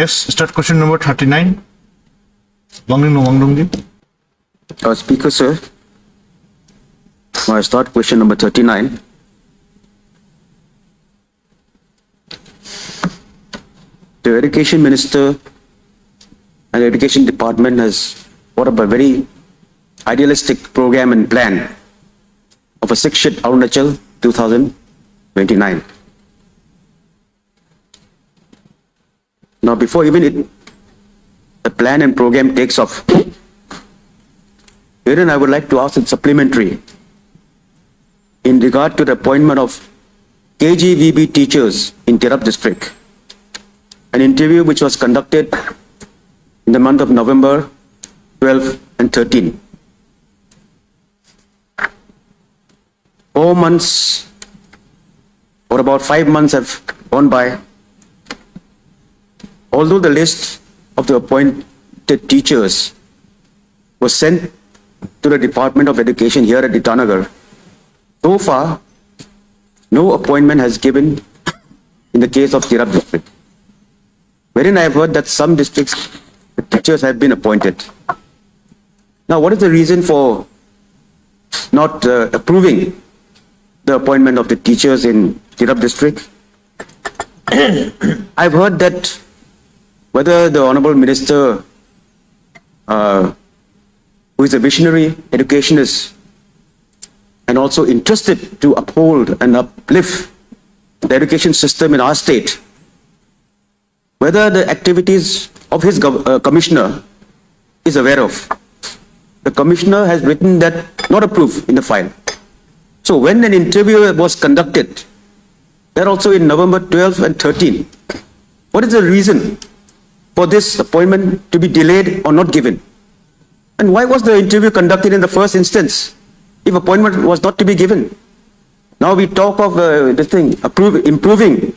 Next, start question number 39. Wanglin Lowangdong. Speaker, sir. I start question number 39. The Education Minister and the Education Department has brought up a very idealistic program and plan of a Sikshit Arunachal 2029. Now, before even the plan and program takes off, herein I would like to ask it supplementary in regard to the appointment of KGVB teachers in Tirap district. An interview which was conducted in the month of November 12 and 13. 4 months or about 5 months have gone by. Although the list of the appointed teachers was sent to the Department of Education here at Itanagar, so far, no appointment has given in the case of Tirap district, wherein I have heard that some districts, the teachers have been appointed. Now, what is the reason for not approving the appointment of the teachers in Tirap district? I've heard that whether the Honorable Minister, who is a visionary educationist and also interested to uphold and uplift the education system in our state, whether the activities of his commissioner is aware of. The commissioner has written that not approved in the file. So when an interview was conducted, that also in November 12 and 13, what is the reason for this appointment to be delayed or not given? And why was the interview conducted in the first instance if appointment was not to be given? Now we talk of improving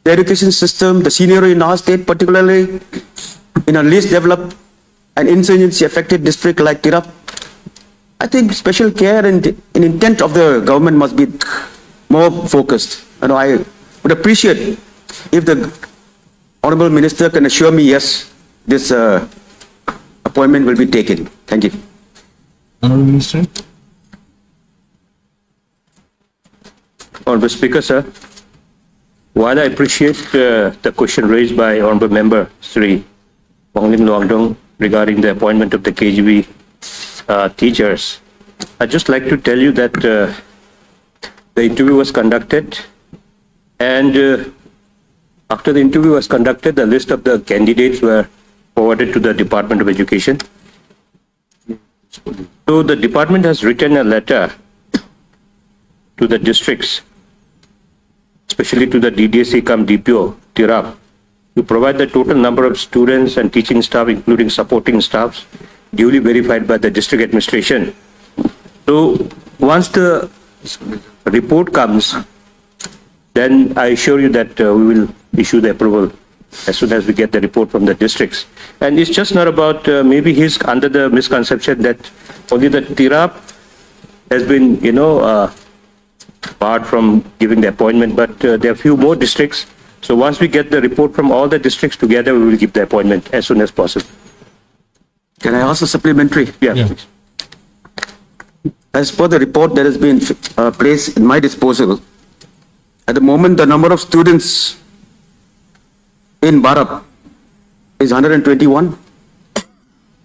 the education system, the scenario in our state, particularly in a least developed and insurgency affected district like Tirap. I think special care and intent of the government must be more focused. And I would appreciate if the Honorable Minister can assure me, yes, this appointment will be taken. Thank you. Honorable Minister. Honorable Speaker, sir, while I appreciate the question raised by Honorable Member Sri Wanglin Lowangdong regarding the appointment of the KGB teachers, I'd just like to tell you that the interview was conducted, and after the interview was conducted, the list of the candidates were forwarded to the Department of Education. So the department has written a letter to the districts, especially to the DDSE cum DPO, Tirap, to provide the total number of students and teaching staff, including supporting staffs, duly verified by the district administration. So once the report comes, then I assure you that we will issue the approval as soon as we get the report from the districts. And it's just not about, maybe he's under the misconception that only the Tirap has been, barred from giving the appointment, but there are few more districts. So once we get the report from all the districts together, we will give the appointment as soon as possible. Can I ask a supplementary? Yeah. Please. As per the report that has been placed in my disposal, at the moment the number of students in Barab is 121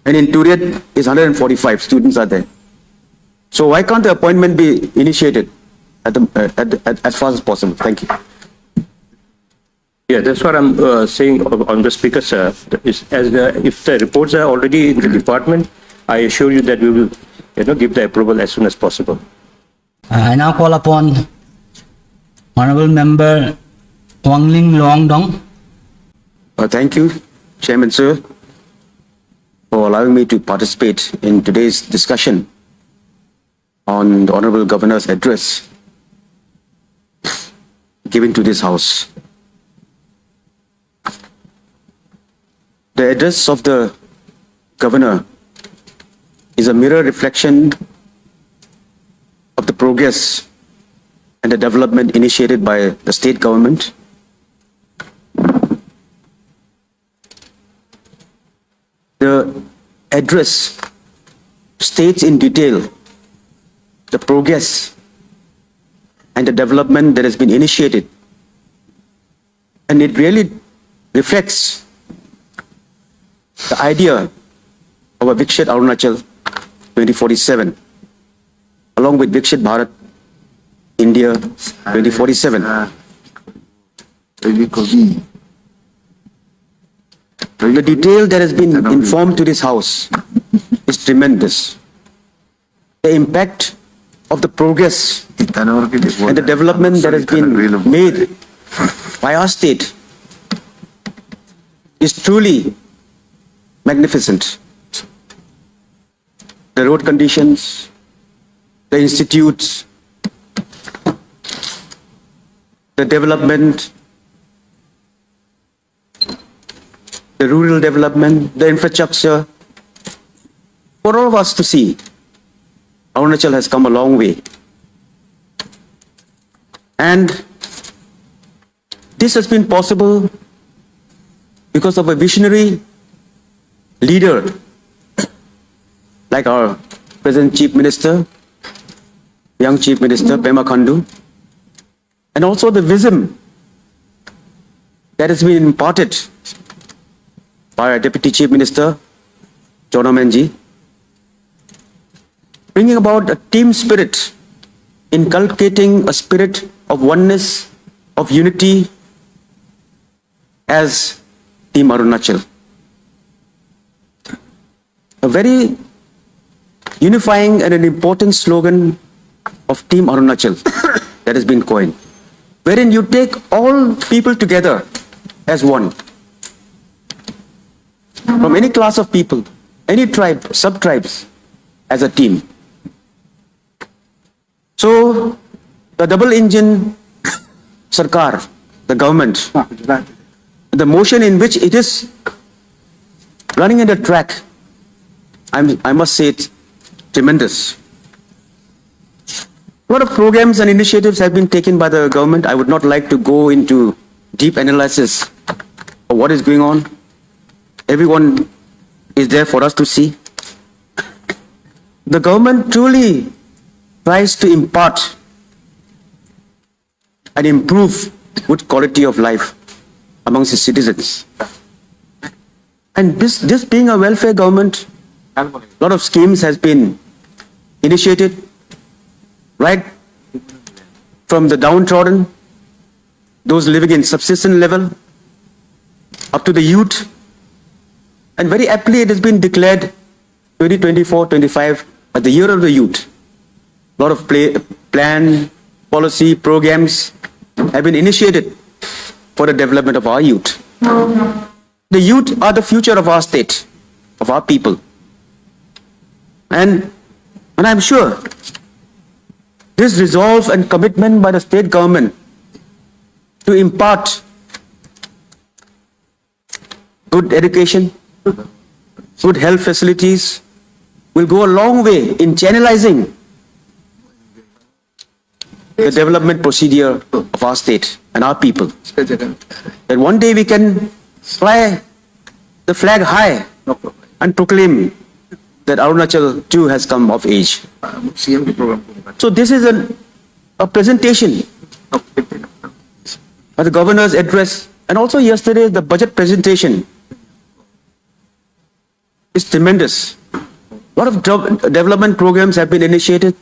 and in Turiat is 145 students are there. So why can't the appointment be initiated as fast as possible? Thank you. Yeah, that's what I'm saying on the speaker, sir. If the reports are already in the department, I assure you that we will, give the approval as soon as possible. I now call upon Honorable Member Wanglin Lowangdong. Thank you, Chairman Sir, for allowing me to participate in today's discussion on the Honorable Governor's address given to this House. The address of the Governor is a mirror reflection of the progress and the development initiated by the state government The address states in detail the progress and the development that has been initiated. And it really reflects the idea of a Viksit Arunachal 2047, along with Viksit Bharat India 2047. The detail that has been informed to this House is tremendous. The impact of the progress and the development that has been made by our state is truly magnificent. The road conditions, the institutes, the development, the rural development, the infrastructure, for all of us to see, Arunachal has come a long way. And this has been possible because of a visionary leader like our present Chief Minister, young Chief Minister, Pema Khandu, and also the wisdom that has been imparted by our Deputy Chief Minister, John Omenji, bringing about a team spirit, inculcating a spirit of oneness, of unity as Team Arunachal. A very unifying and an important slogan of Team Arunachal that has been coined, wherein you take all people together as one. From any class of people, any tribe, sub-tribes, as a team. So, the double-engine Sarkar, the government, the motion in which it is running in the track, I must say it's tremendous. A lot of programs and initiatives have been taken by the government. I would not like to go into deep analysis of what is going on. Everyone is there for us to see. The government truly tries to impart and improve good quality of life amongst its citizens. And this being a welfare government, a lot of schemes has been initiated, right from the downtrodden, those living in subsistence level, up to the youth. And very aptly it has been declared 2024-25 as the year of the youth. A lot of plan, policy, programs have been initiated for the development of our youth. The youth are the future of our state, of our people. And I'm sure this resolve and commitment by the state government to impart good education, good health facilities will go a long way in channelizing the development procedure of our state and our people. That one day we can fly the flag high and proclaim that Arunachal too has come of age. So this is a presentation of the governor's address, and also yesterday the budget presentation is tremendous. A lot of development programs have been initiated.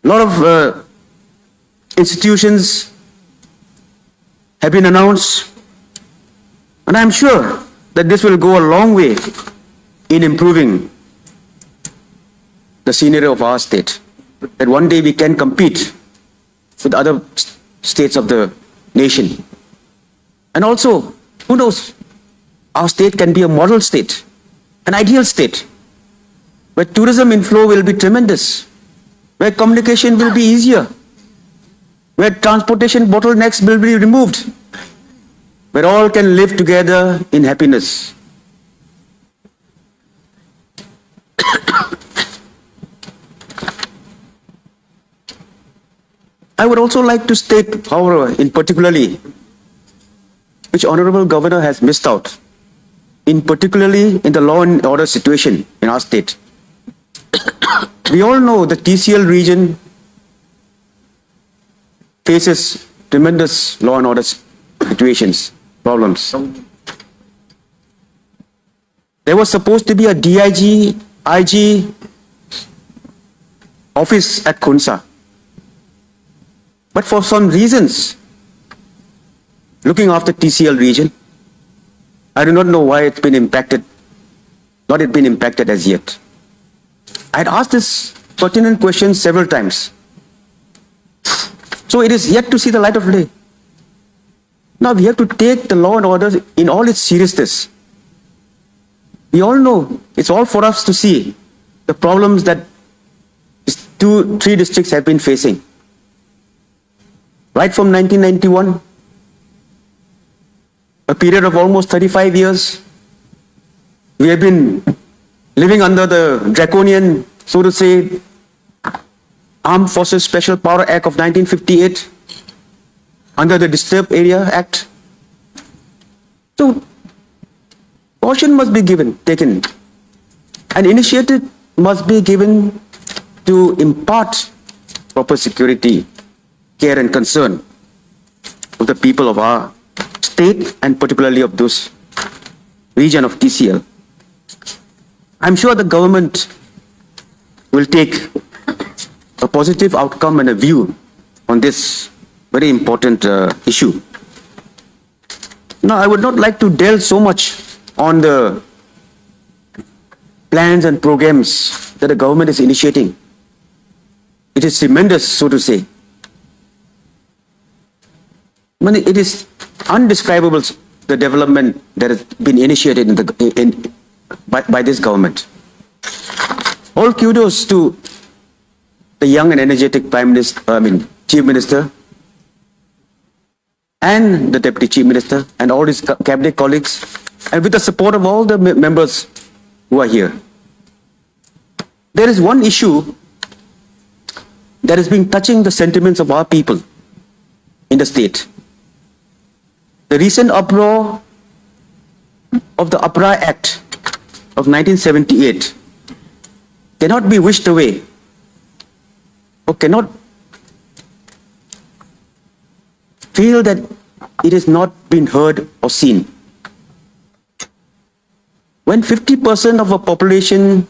A lot of institutions have been announced. And I'm sure that this will go a long way in improving the scenery of our state. That one day we can compete with other states of the nation. And also, who knows, our state can be a model state, an ideal state, where tourism inflow will be tremendous, where communication will be easier, where transportation bottlenecks will be removed, where all can live together in happiness. I would also like to state, however, in particularly, which Honorable Governor has missed out in particularly in the law and order situation in our state. We all know the TCL region faces tremendous law and order situations, problems. There was supposed to be a DIG, IG office at Khunsa. But for some reasons, looking after TCL region, I do not know why it's been impacted, not it been impacted as yet. I had asked this pertinent question several times. So it is yet to see the light of day. Now we have to take the law and order in all its seriousness. We all know, it's all for us to see the problems that three districts have been facing. Right from 1991, a period of almost 35 years, we have been living under the draconian, so to say, Armed Forces Special Power Act of 1958, under the Disturbed Area Act. So, caution must be taken. An initiative must be given to impart proper security, care and concern of the people of our state and particularly of this region of TCL. I'm sure the government will take a positive outcome and a view on this very important issue. Now, I would not like to delve so much on the plans and programs that the government is initiating. It is tremendous, so to say. It is undescribable, the development that has been initiated by this government. All kudos to the young and energetic Chief Minister and the Deputy Chief Minister and all his cabinet colleagues, and with the support of all the members who are here. There is one issue that has been touching the sentiments of our people in the state. The recent uproar of the Upra Act of 1978 cannot be wished away or cannot feel that it has not been heard or seen. When 50% of a population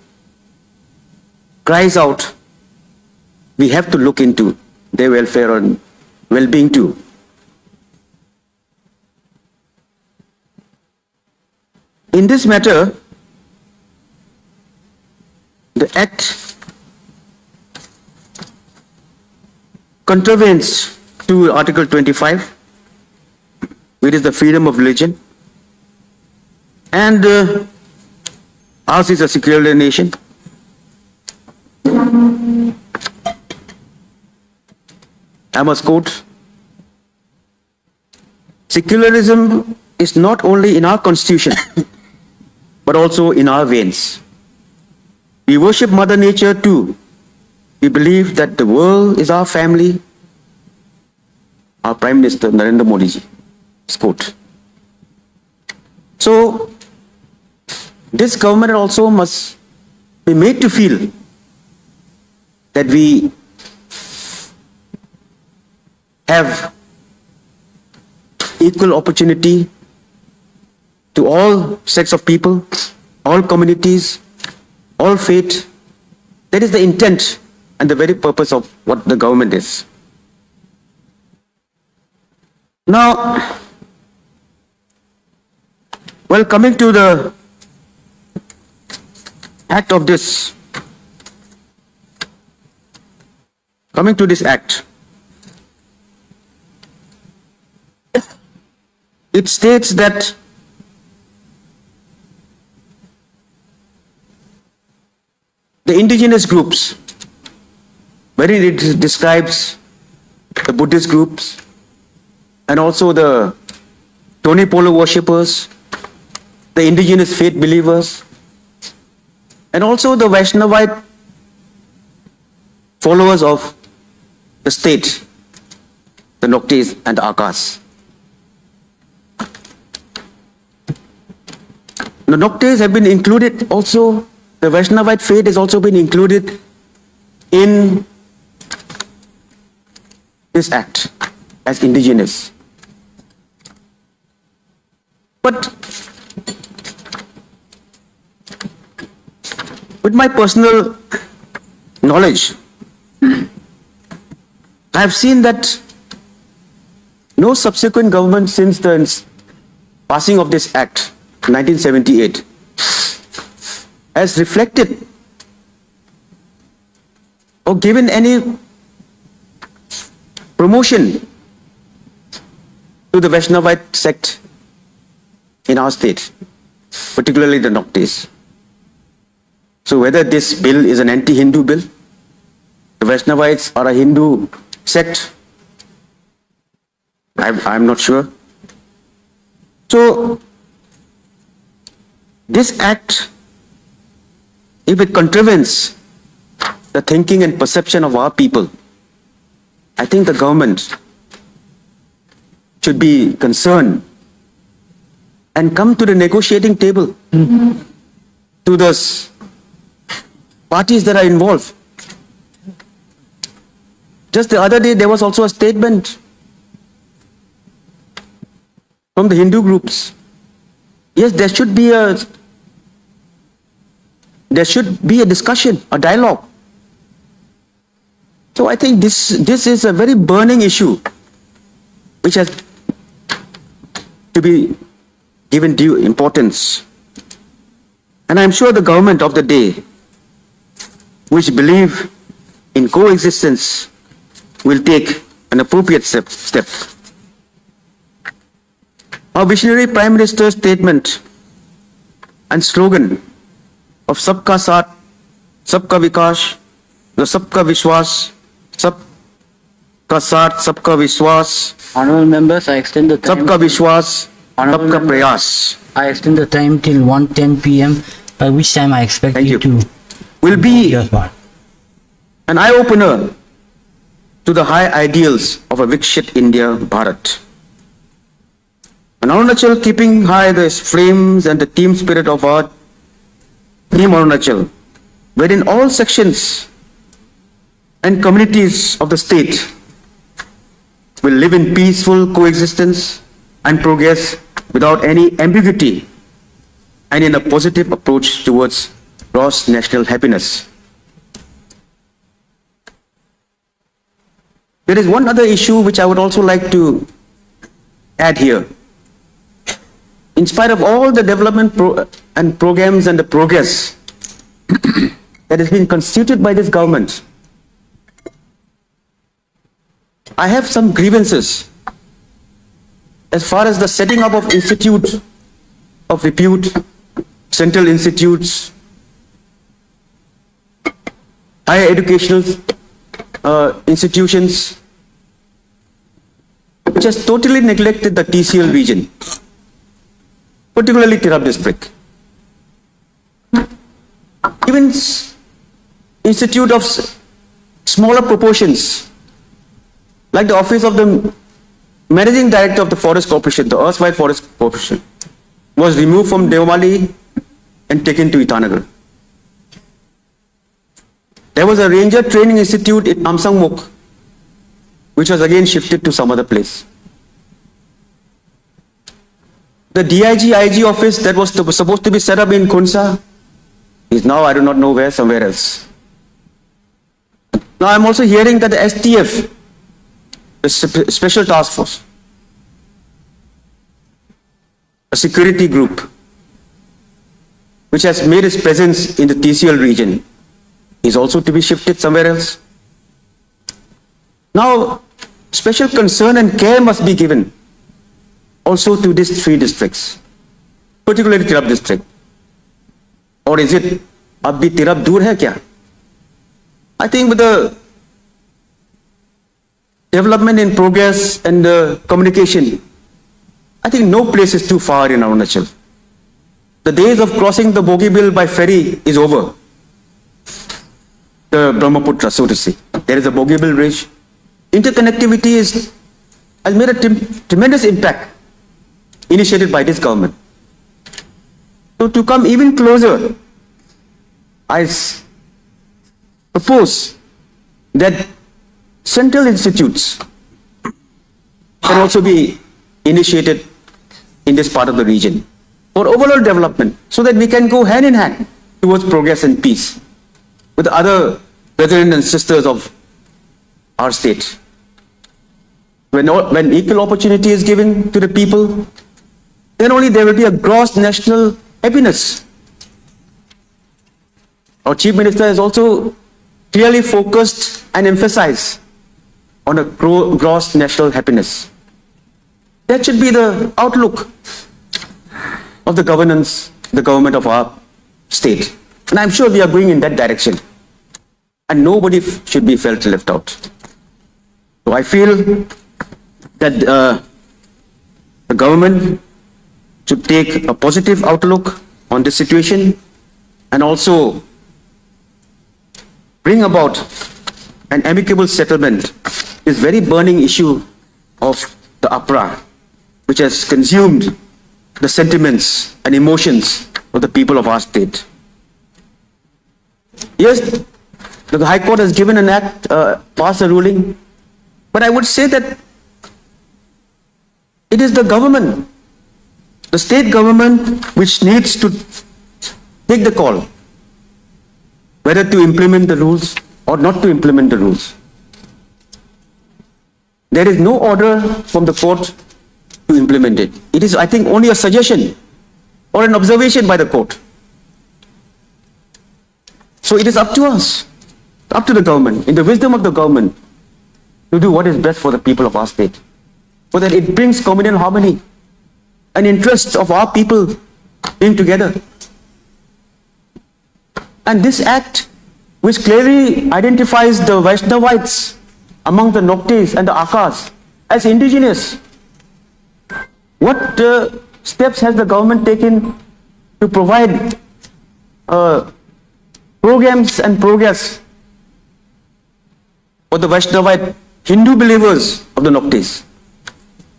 cries out, we have to look into their welfare and well-being too. In this matter, the Act contravenes to Article 25, which is the freedom of religion, and ours is a secular nation. I must quote, secularism is not only in our constitution, but also in our veins. We worship Mother Nature too. We believe that the world is our family. Our Prime Minister Narendra Modi ji quote. So, this government also must be made to feel that we have equal opportunity to all sects of people, all communities, all faith. That is the intent and the very purpose of what the government is. Now, well, coming to the act of this, coming to this act, it states that the indigenous groups, wherein it describes the Buddhist groups and also the Tony Polo worshippers, the indigenous faith believers, and also the Vaishnavite followers of the state, the Noktis and the Akas. the Noctes have been included also, the Vaishnavite faith has also been included in this act as indigenous. But with my personal knowledge, I have seen that no subsequent government since the passing of this act, 1978, has reflected or given any promotion to the Vaishnavite sect in our state, particularly the Noctes. So whether this bill is an anti-Hindu bill, the Vaishnavites are a Hindu sect, I'm not sure. So this act, if it contravenes the thinking and perception of our people, I think the government should be concerned and come to the negotiating table to the parties that are involved. Just the other day, there was also a statement from the Hindu groups. Yes, there should be a discussion, a dialogue. So I think this is a very burning issue which has to be given due importance. And I'm sure the government of the day, which believe in coexistence, will take an appropriate step. Our visionary Prime Minister's statement and slogan of Sabka Saath, Sabka Vikas, the Sabka Vishwas, Sabka Saath, Sabka Vishwas, Honorable members, I extend the time. Sabka Vishwas, Honorable Sabka members, Prayas. I extend the time till 1:10 p.m. by which time I expect Thank you you. to Will do be your part. an eye-opener to the high ideals of a Vikshit India Bharat. And Arunachal, keeping high the flames and the team spirit of our Team Arunachal, wherein all sections and communities of the state will live in peaceful coexistence and progress without any ambiguity and in a positive approach towards gross national happiness. There is one other issue which I would also like to add here. In spite of all the development and programs and the progress that has been constituted by this government, I have some grievances as far as the setting up of institute of repute, central institutes, higher educational institutions, which has totally neglected the TCL region, particularly Tirap district. Even institute of smaller proportions, like the office of the managing director of the Forest Corporation, the erstwhile Forest Corporation, was removed from Devamali and taken to Itanagar. There was a Ranger Training Institute in Namsangmok, which was again shifted to some other place. The DIG-IG office that was supposed to be set up in Khunsa is now, I do not know where, somewhere else. Now I'm also hearing that the STF, the Special Task Force, a security group, which has made its presence in the TCL region, is also to be shifted somewhere else. Now, special concern and care must be given also to these three districts, particularly Tirap district. Or is it, ab bhi Tirap dur hai kya? I think with the development in progress and communication, I think no place is too far in Arunachal. The days of crossing the Bogeybill by ferry is over. The Brahmaputra, so to say. There is a Bogeybill bridge. Interconnectivity has made a tremendous impact initiated by this government. So to come even closer, I propose that central institutes can also be initiated in this part of the region for overall development, so that we can go hand in hand towards progress and peace with the other brethren and sisters of our state. When equal opportunity is given to the people, then only there will be a gross national happiness. Our Chief Minister has also clearly focused and emphasized on a gross national happiness. That should be the outlook of the governance, the government of our state. And I'm sure we are going in that direction. And nobody should be felt left out. So I feel that the government should take a positive outlook on this situation and also bring about an amicable settlement, this very burning issue of the APRA, which has consumed the sentiments and emotions of the people of our state. Yes, the High Court has given an act, passed a ruling, but I would say that it is the government, the state government, which needs to take the call whether to implement the rules or not to implement the rules. There is no order from the court to implement it. It is, I think, only a suggestion or an observation by the court. So it is up to us, up to the government, in the wisdom of the government, to do what is best for the people of our state, so that it brings communal harmony and interest of our people being together. And this act, which clearly identifies the Vaishnavites among the Noktes and the Akas as indigenous, what steps has the government taken to provide programs and progress for the Vaishnavite Hindu believers of the Noktes?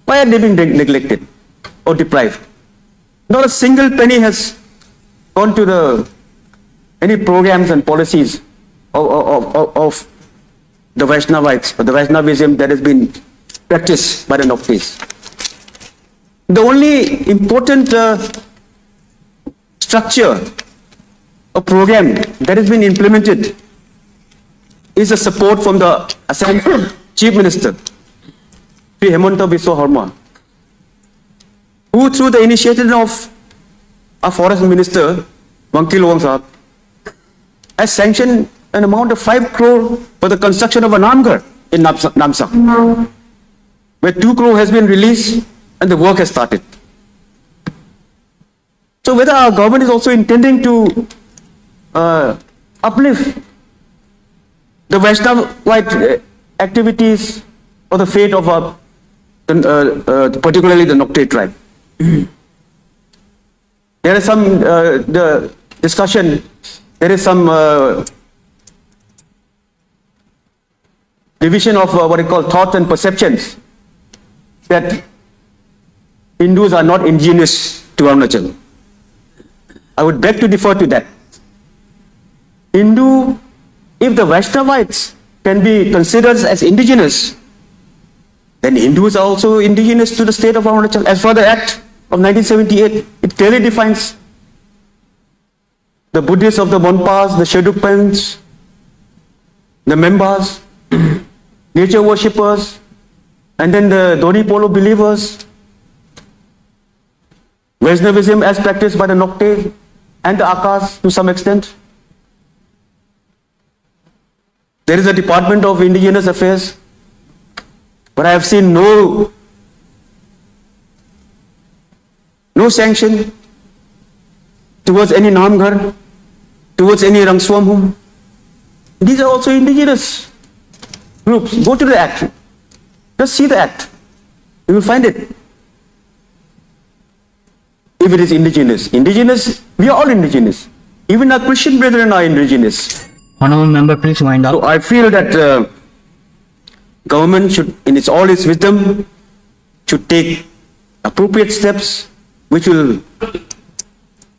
Why are they being neglected or deprived? Not a single penny has gone to any programs and policies of the Vaishnavites, or the Vaishnavism that has been practiced by the Noktes. The only important structure or program that has been implemented is the support from the Assam Chief Minister, Sri Hemanta Biswa Sarma, who through the initiative of our Forest Minister, Wanglin Lowangdong, has sanctioned an amount of 5 crore for the construction of a Namgar in Namsak, where 2 crore has been released and the work has started. So whether our government is also intending to uplift the Vaishnavite activities or the fate of particularly the Nokte tribe. There is some the discussion, there is some division of what we call thoughts and perceptions, that Hindus are not indigenous to Arunachal. I would beg to differ to that. If the Vaishnavites can be considered as indigenous, then Hindus are also indigenous to the state of Arunachal. As for the Act of 1978, it clearly defines the Buddhists of the Monpas, the Shedukpans, the Membas, nature worshippers, and then the Doni Polo believers, Vaishnavism as practiced by the Nokte and the Akas to some extent. There is a Department of Indigenous Affairs, but I have seen no sanction towards any Namghar, towards any Rangswam. These are also indigenous groups. Go to the Act. Just see the Act. You will find it. If it is indigenous. Indigenous, we are all indigenous. Even our Christian brethren are indigenous. Honorable member, please wind up. So I feel that government should, in all its wisdom, should take appropriate steps which will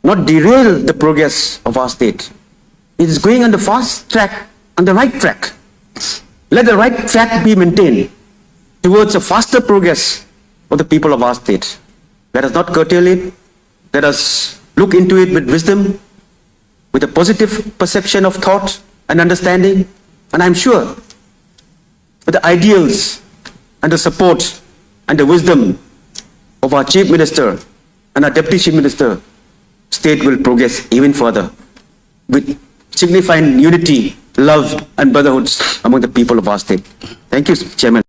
not derail the progress of our state. It is going on the fast track, on the right track. Let the right track be maintained towards a faster progress of the people of our state. Let us not curtail it. Let us look into it with wisdom, with a positive perception of thought and understanding. And I'm sure with the ideals and the support and the wisdom of our Chief Minister and our Deputy Chief Minister, state will progress even further with signifying unity, love and brotherhood among the people of our state. Thank you, Chairman.